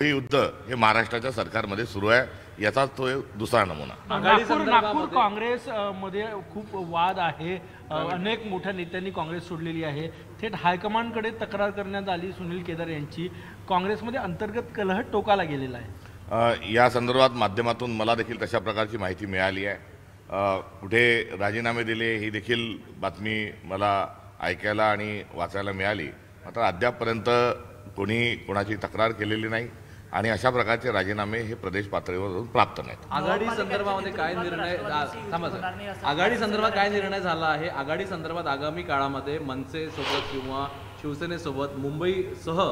हे युद्ध हे महाराष्ट्राच्या सरकारमध्ये सुरू आहे, याचा तो दुसरा नमुना. नागपूर काँग्रेस मध्ये खूप वाद आहे. अनेक मोठ्या नेत्यांनी काँग्रेस सोडलेली आहे. थेट हायकमांडकडे तक्रार करण्यात आली सुनील केदार यांची. काँग्रेसमध्ये अंतर्गत कलह टोकाला गेलेला आहे. या संदर्भात माध्यमातून मला देखील तशा प्रकारची माहिती मिळाली आहे. कुठे राजीनामे दिले ही देखील बातमी मला ऐकायला आणि वाचायला मिळाली. मात्र अद्यापपर्यंत कोणाची तक्रार केलेली नाही आणि अशा प्रकारचे राजीनामे हे प्रदेश पातळीवर प्राप्त नाहीत. आघाडी संदर्भामध्ये काय निर्णय आघाडी संदर्भात काय निर्णय झाला आहे? आघाडी संदर्भात आगामी काळामध्ये मनसे सोबत किंवा शिवसेनेसोबत मुंबईसह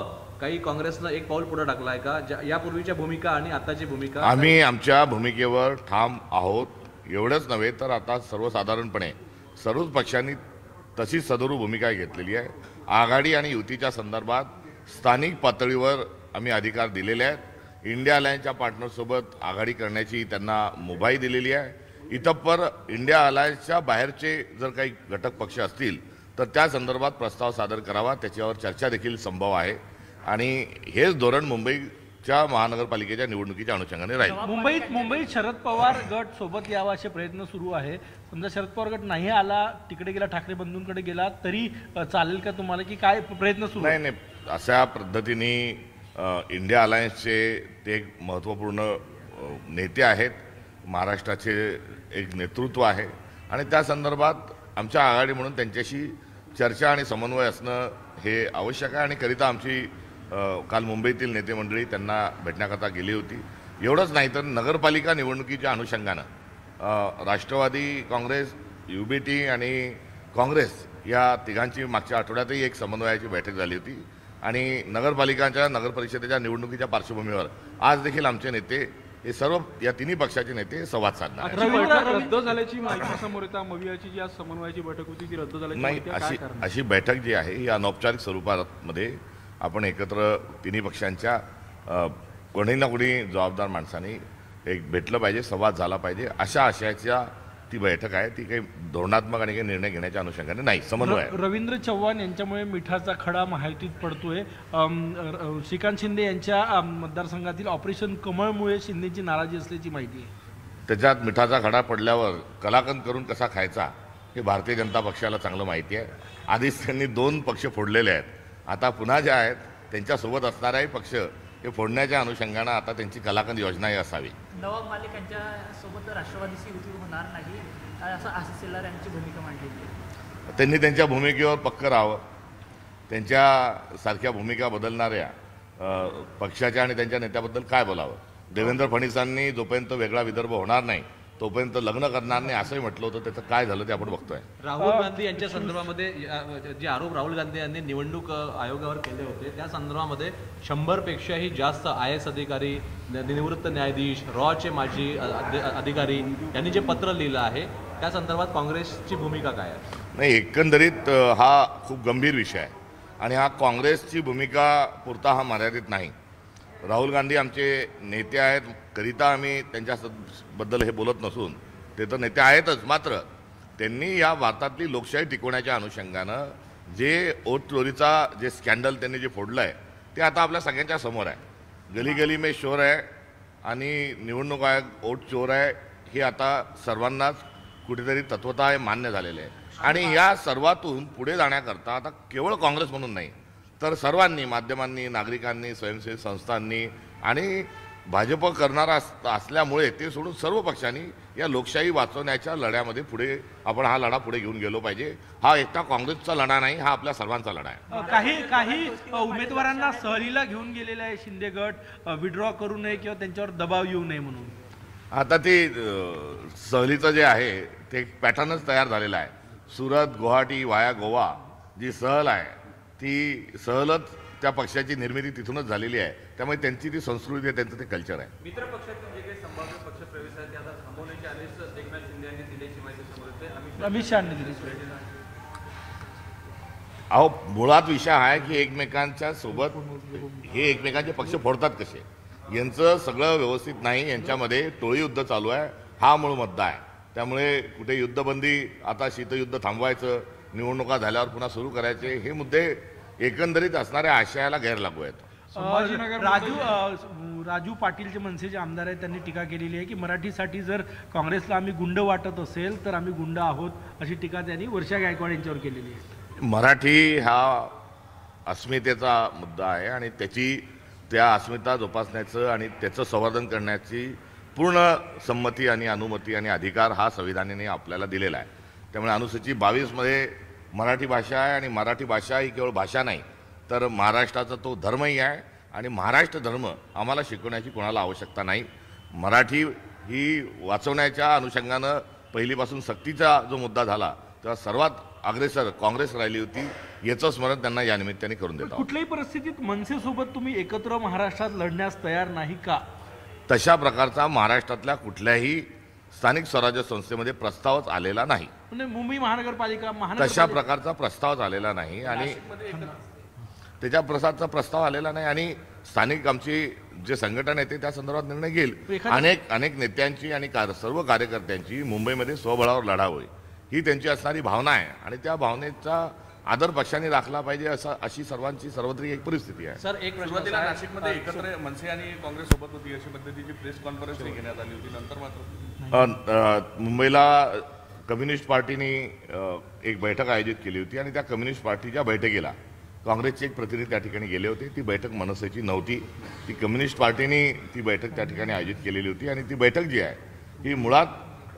काही काँग्रेसनं एक पाऊल पुढे टाकलं आहे का? यापूर्वीच्या भूमिका आणि आताची भूमिका आम्ही आमच्या भूमिकेवर ठाम आहोत. एवढंच नव्हे तर आता सर्वसाधारणपणे सर्वच पक्षांनी तशीच सदरू भूमिका घेतलेली आहे. आघाडी आणि युतीच्या संदर्भात स्थानिक पातळीवर आम्ही अधिकार दिलेले आहेत. इंडिया अलायन्सच्या पार्टनरसोबत आघाडी करण्याची त्यांना मुभाई दिलेली आहे. इतपर इंडिया अलायन्सच्या बाहेरचे जर काही घटक पक्ष असतील तर त्या संदर्भात प्रस्ताव सादर करावा, त्याच्यावर चर्चा देखील संभव आहे आणि हेच धोरण मुंबईच्या महानगरपालिकेच्या निवडणुकीच्या अनुषंगाने राहील. मुंबईत शरद पवार गट सोबत यावा असे प्रयत्न सुरू आहे. समजा शरद पवार गट नाही आला, तिकडे गेला, ठाकरे बंधूंकडे गेला तरी चालेल का तुम्हाला, की काय प्रयत्न सुरू? नाही, अशा पद्धतीने इंडिया अलायन्सचे ते एक महत्त्वपूर्ण नेते आहेत. महाराष्ट्राचे एक नेतृत्व आहे आणि त्या संदर्भात आमच्या आघाडी म्हणून त्यांच्याशी चर्चा आणि समन्वय असणं हे आवश्यक आहे आणि करिता आमची काल मुंबईतील नेते मंडळी त्यांना भेटण्याकरता गेली होती. एवढंच नाही तर नगरपालिका निवडणुकीच्या अनुषंगानं राष्ट्रवादी काँग्रेस, UBT आणि काँग्रेस या तिघांची मागच्या आठवड्यातही एक समन्वयाची बैठक झाली होती आणि नगरपरिषदेच्या निवडणुकीच्या पार्श्वभूमीवर आज देखील आमचे नेते हे सर्व या तिन्ही पक्षाचे नेते संवाद साधणार. रद्द झाल्याची माहिती समोर येते. मवियाची जी आज समन्वयाची बैठक होती ती रद्द झाल्याची नाही. अशी बैठक जी आहे ही अनौपचारिक स्वरूपामध्ये आपण एकत्र तिन्ही पक्षांच्या कोणी ना कोणी जबाबदार माणसांनी एक भेटलं पाहिजे, संवाद झाला पाहिजे, अशा आशयाच्या ती बैठक आहे. ती काही धोरणात्मक आणि काही निर्णय घेण्याच्या अनुषंगाने नाही, समन्वय आहे. रवींद्र चव्हाण यांच्यामुळे मिठाचा खडा महायुतीत पडतोय. श्रीकांत शिंदे यांच्या मतदारसंघातील ऑपरेशन कमळमुळे शिंदेची नाराजी असल्याची माहिती आहे. त्याच्यात मिठाचा खडा पडल्यावर कलाकंद करून कसा खायचा हे भारतीय जनता पक्षाला चांगलं माहिती आहे. आधीच त्यांनी 2 पक्ष फोडलेले आहेत. आता पुन्हा जे आहेत त्यांच्यासोबत असणाराही पक्ष हे फोडण्याच्या अनुषंगानं आता त्यांची कलाकंद योजनाही असावी. नवाब मालिक यांच्या सोबत राष्ट्रवादीची युती होणार नाही असं आशिष शेलार यांची भूमिका मांडली. त्यांनी त्यांच्या भूमिकेवर पक्क राहावं. त्यांच्यासारख्या भूमिका बदलणाऱ्या पक्षाच्या आणि त्यांच्या नेत्याबद्दल काय बोलावं? देवेंद्र फडणवीसांनी जोपर्यंत वेगळा विदर्भ होणार नाही तोपर्यंत लग्न करणार नाही असंही म्हटलं होतं. त्याचं काय झालं ते आपण बघतोय. राहुल गांधी यांच्या संदर्भामध्ये जे आरोप राहुल गांधी यांनी निवडणूक आयोगावर केले होते त्या संदर्भामध्ये 100 पेक्षाही जास्त IAS अधिकारी, निवृत्त न्यायाधीश, रॉचे माजी अधिकारी यांनी जे पत्र लिहिलं आहे त्या संदर्भात काँग्रेसची भूमिका काय आहे? नाही, एकंदरीत हा खूप गंभीर विषय आहे आणि हा काँग्रेसची भूमिका पुरता हा मर्यादित नाही. राहुल गांधी आमचे नेते आहेत, करिता आम्ही त्यांच्याबद्दल हे बोलत नसून ते तर नेते आहेतच. मात्र त्यांनी या भारतातली लोकशाही टिकवण्याच्या अनुषंगानं जे वोट चोरीचा जे स्कॅन्डल त्यांनी जे फोडलं आहे ते आता आपल्या सगळ्यांच्या समोर आहे. गली गली में शोर आहे आणि निवडणूक आयोग वोट चोर आहे हे आता सर्वांनाच कुठेतरी तत्वतः मान्य झालेले आहे. आणि या सर्वातून पुढे जाण्याकरता आता केवळ काँग्रेस म्हणून नाही तर सर्वांनी, माध्यमांनी, नागरिकांनी, स्वयंसेवी संस्थांनी आणि भाजप करणारा असल्यामुळे ते सोडून सर्व पक्षांनी या लोकशाही वाचवण्याच्या लढ्यामध्ये पुढे आपण हा लढा पुढे घेऊन गेलो पाहिजे. हा एकटा काँग्रेसचा लढा नाही, हा आपल्या सर्वांचा लढा आहे. काही उमेदवारांना सहलीला घेऊन गेलेले आहे शिंदे गट, विड्रॉ करू नये किंवा त्यांच्यावर दबाव येऊ नये म्हणून. आता ते सहलीचं जे आहे ते एक पॅटर्नच तयार झालेला आहे. सुरत, गुवाहाटी वाया गोवा जी सहल आहे ती सहलच त्या पक्षाची निर्मिती तिथूनच झालेली आहे. त्यामुळे त्यांची ती संस्कृती आहे, त्यांचं ते कल्चर आहे. मित्र पक्षातील जे काही संभाव्य पक्ष प्रवेश आहेत ते आता थांबवण्याचे आदेश एकनाथ शिंदे यांनी दिल्याची माहिती समोर येते. अमित शहानी दिली. अहो, मुळात विषय आहे की एकमेकांच्या सोबत हे एकमेकांचे पक्ष फोडतात कसे, यांचं सगळं व्यवस्थित नाही. यांच्यामध्ये टोळी युद्ध चालू आहे, हा मूळ मुद्दा आहे. त्यामुळे कुठे युद्धबंदी, आता शीतयुद्ध थांबवायचं, निवडणुका झाल्यावर पुन्हा सुरू करायचे, हे मुद्दे एकंदरीत असणाऱ्या आशयाला गैर लागू आहेत. राजू पाटील जे मनसेचे आमदार आहेत त्यांनी टीका केलेली आहे की मराठीसाठी जर काँग्रेसला आम्ही गुंड वाटत असेल तर आम्ही गुंड आहोत अशी टीका त्यांनी वर्षा गायकवाड यांच्यावर केलेली आहे. मराठी हा अस्मितेचा मुद्दा आहे आणि त्या अस्मिता जोपासण्याचं आणि त्याचं संवर्धन करण्याची पूर्ण संमती आणि अनुमती आणि अधिकार हा संविधानाने आपल्याला दिलेला आहे. त्यामुळे अनुसूचित 22मध्ये मराठी भाषा आहे आणि मराठी भाषा ही केवळ भाषा नाही तर महाराष्ट्राचा तो धर्मही आहे आणि महाराष्ट्र धर्म आम्हाला शिकवण्याची कोणाला आवश्यकता नाही. मराठी ही वाचवण्याच्या अनुषंगानं पहिलीपासून सक्तीचा जो मुद्दा झाला तेव्हा सर्वात अग्रेसर काँग्रेस राहिली होती. याचं स्मरण त्यांना या निमित्ताने करून देतो. कुठल्याही परिस्थितीत मनसेसोबत तुम्ही एकत्र महाराष्ट्रात लढण्यास तयार नाही का? तशा प्रकारचा महाराष्ट्रातल्या कुठल्याही स्थानिक स्वराज्य संस्थेमध्ये प्रस्तावच आलेला नाही. म्हणजे मुंबई महानगरपालिका तशा प्रकारचा प्रस्तावच आलेला नाही आणि त्याच्या प्रस्ताव आलेला नाही आणि स्थानिक आमची जे संघटन आहे ते त्या संदर्भात निर्णय घेईल. अनेक नेत्यांची आणि सर्व कार्यकर्त्यांची मुंबईमध्ये स्वबळावर लढा होईल ही त्यांची असणारी भावना आहे आणि त्या भावनेचा आदर पक्षाने राखला पाहिजे अशी सर्वांची सर्वत्रिक एक परिस्थिती आहे. सर, एक सुरुवातीला नाशिकमध्ये एकत्र मनसे आणि काँग्रेस सोबत होती अशा पद्धतीची प्रेस कॉन्फरन्स घेण्यात आली होती. नंतर मात्र मुंबईला कम्युनिस्ट पार्टीने एक बैठक आयोजित केली होती आणि त्या कम्युनिस्ट पार्टीच्या बैठकीला काँग्रेसचे एक प्रतिनिधी त्या ठिकाणी गेले होते. ती बैठक मनसेची नव्हती. ती कम्युनिस्ट पार्टीने ती बैठक त्या ठिकाणी आयोजित केलेली होती आणि ती बैठक जी आहे ही मुळात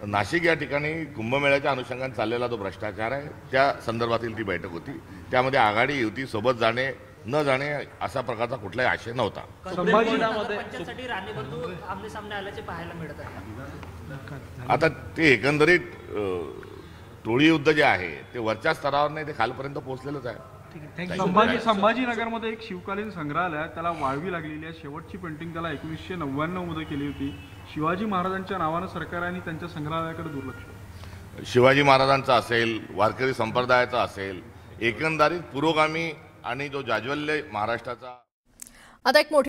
नाशिक या ठिकाणी कुंभमेळ्याच्या अनुषंगाने चाललेला जो भ्रष्टाचार आहे त्या संदर्भातील ती बैठक होती. त्यामध्ये आघाडी युती सोबत जाणे न जाणे असा प्रकारचा कुठलाही आशय नव्हता. पंचायतसाठी राणे बंधू आमने सामने आल्याचे पाहायला मिळत आहे. आता ते एकंदरीत टोळी युद्ध जे आहे ते वरच्या स्तरावर नाही ते खालपर्यंत पोहोचलेलंच आहे. संभाजीनगरमध्ये एक शिवकालीन संग्रहालय त्याला वाळवी लागलेली आहे. शेवटची पेंटिंग त्याला 1999 मध्ये केली होती. शिवाजी महाराजांच्या नावानं सरकार आणि त्यांच्या संग्रहालयाकडे दुर्लक्ष. शिवाजी महाराजांचा असेल, वारकरी संप्रदायाचा असेल, एकंदरीत पुरोगामी आणि जो जाज्वल्य महाराष्ट्राचा आता एक मोठी